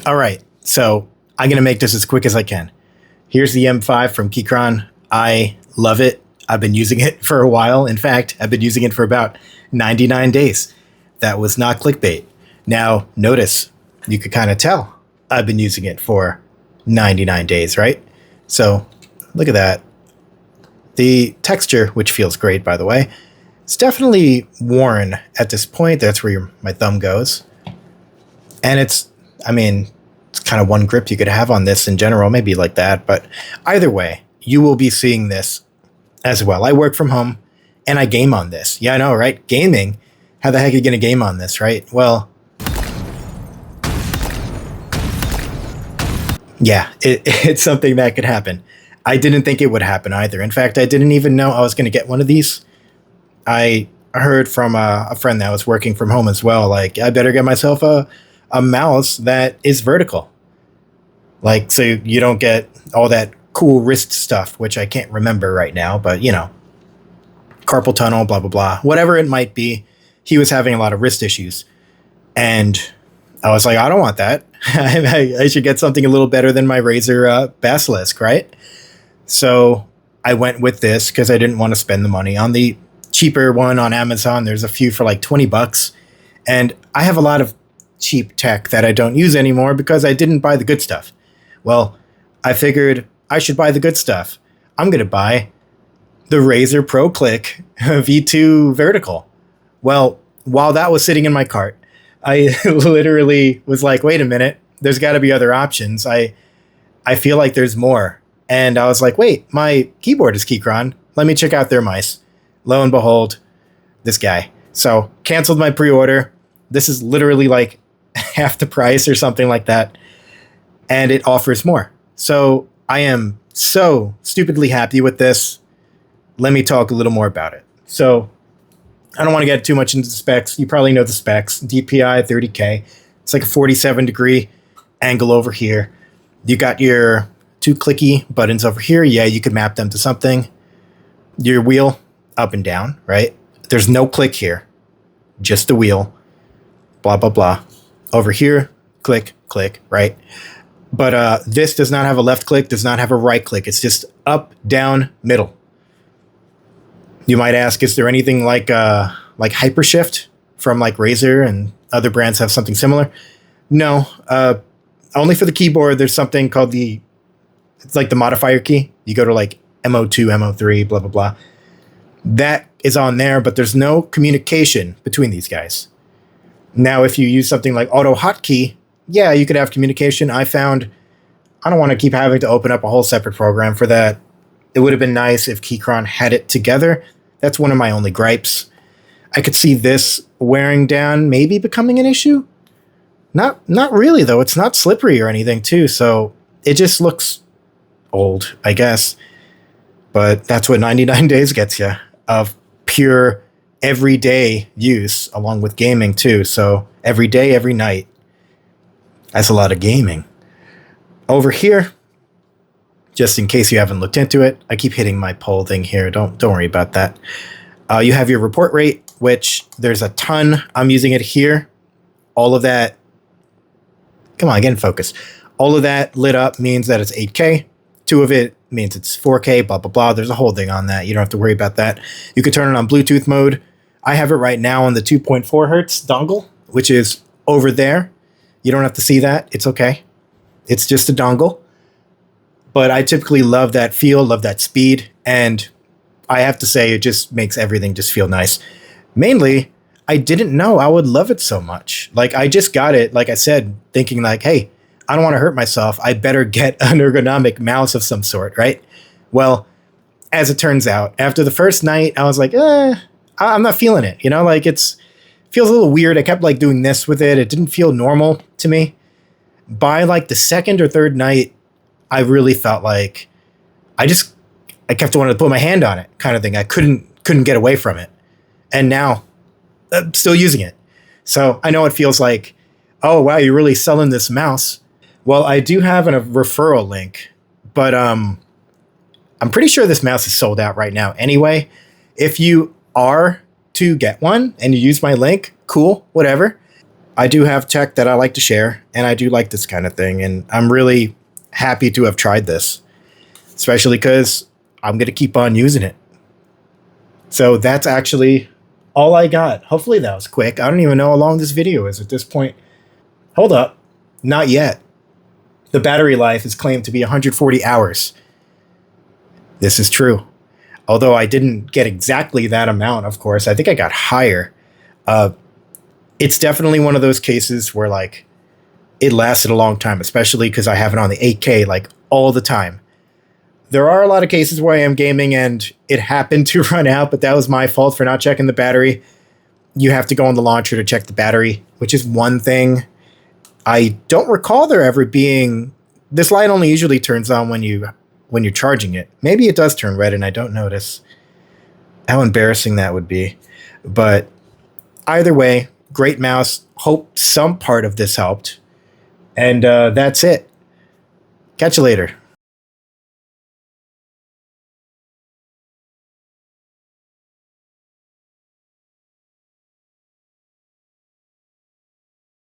All right, so I'm going to make this as quick as I can. Here's the M5 from Keychron. I love it. I've been using it for a while. In fact, I've been using it for about 99 days. That was not clickbait. Now, notice, you could kind of tell I've been using it for 99 days, right? So, look at that. The texture, which feels great, by the way, it's definitely worn at this point. That's where my thumb goes. And it's kind of one grip you could have on this in general, maybe like that. But either way, you will be seeing this as well. I work from home and I game on this. Yeah, I know, right? Gaming. How the heck are you going to game on this, right? Well, yeah, it's something that could happen. I didn't think it would happen either. In fact, I didn't even know I was going to get one of these. I heard from a friend that was working from home as well, like, I better get myself a mouse that is vertical. Like, so you don't get all that cool wrist stuff, which I can't remember right now, but carpal tunnel, blah, blah, blah, whatever it might be. He was having a lot of wrist issues. And I was like, I don't want that. I should get something a little better than my Razer Basilisk, right? So I went with this because I didn't want to spend the money on the cheaper one on Amazon. There's a few for like $20. And I have a lot of cheap tech that I don't use anymore because I didn't buy the good stuff. Well, I figured I should buy the good stuff. I'm going to buy the Razer Pro Click V2 Vertical. Well, while that was sitting in my cart, I literally was like, wait a minute, there's got to be other options. I feel like there's more. And I was like, wait, my keyboard is Keychron. Let me check out their mice. Lo and behold, this guy. So canceled my pre-order. This is literally like half the price or something like that. And it offers more. So I am so stupidly happy with this. Let me talk a little more about it. So I don't want to get too much into the specs. You probably know the specs. DPI 30K. It's like a 47-degree angle over here. You got your two clicky buttons over here. Yeah, you could map them to something. Your wheel up and down, right? There's no click here. Just the wheel. Blah, blah, blah. Over here, click, click, right? But this does not have a left click, does not have a right click. It's just up, down, middle. You might ask, is there anything like Hypershift from like Razer and other brands have something similar? No. Only for the keyboard, there's something called it's like the modifier key. You go to like MO2, MO3, blah, blah, blah. That is on there, but there's no communication between these guys. Now, if you use something like Auto Hotkey, yeah, you could have communication. I found I don't want to keep having to open up a whole separate program for that. It would have been nice if Keychron had it together. That's one of my only gripes. I could see this wearing down, maybe becoming an issue. Not really, though. It's not slippery or anything, too, so it just looks old, I guess. But that's what 99 days gets you, of pure everyday use, along with gaming, too. So every day, every night. That's a lot of gaming. Over here, just in case you haven't looked into it, I keep hitting my poll thing here. Don't worry about that. You have your report rate, which there's a ton. I'm using it here. All of that. Come on, get in focus. All of that lit up means that it's 8K. 2 of it means it's 4K, blah, blah, blah. There's a whole thing on that. You don't have to worry about that. You could turn it on Bluetooth mode. I have it right now on the 2.4 hertz dongle, which is over there. You don't have to see that. It's okay. It's just a dongle. But I typically love that feel, love that speed. And I have to say, it just makes everything just feel nice. Mainly, I didn't know I would love it so much. Like, I just got it, like I said, thinking like, hey, I don't want to hurt myself. I better get an ergonomic mouse of some sort, right? Well, as it turns out, after the first night, I was like, I'm not feeling it. Like it feels a little weird. I kept like doing this with it. It didn't feel normal to me. By like the second or third night, I really felt like I kept wanting to put my hand on it kind of thing. I couldn't get away from it. And now I'm still using it. So I know it feels like, oh, wow, you're really selling this mouse. Well, I do have a referral link, but I'm pretty sure this mouse is sold out right now anyway. If you are to get one and you use my link, cool, whatever. I do have tech that I like to share, and I do like this kind of thing. And I'm really happy to have tried this, especially because I'm going to keep on using it. So that's actually all I got. Hopefully that was quick. I don't even know how long this video is at this point. Hold up. Not yet. The battery life is claimed to be 140 hours. This is true. Although I didn't get exactly that amount, of course. I think I got higher. Uh, it's definitely one of those cases where, like, it lasted a long time, especially because I have it on the 8K, like, all the time. There are a lot of cases where I am gaming and it happened to run out, but that was my fault for not checking the battery. You have to go on the launcher to check the battery, which is one thing. I don't recall there ever being this light only usually turns on when you're charging it. Maybe it does turn red and I don't notice. How embarrassing that would be. But either way, great mouse. Hope some part of this helped. And that's it. Catch you later.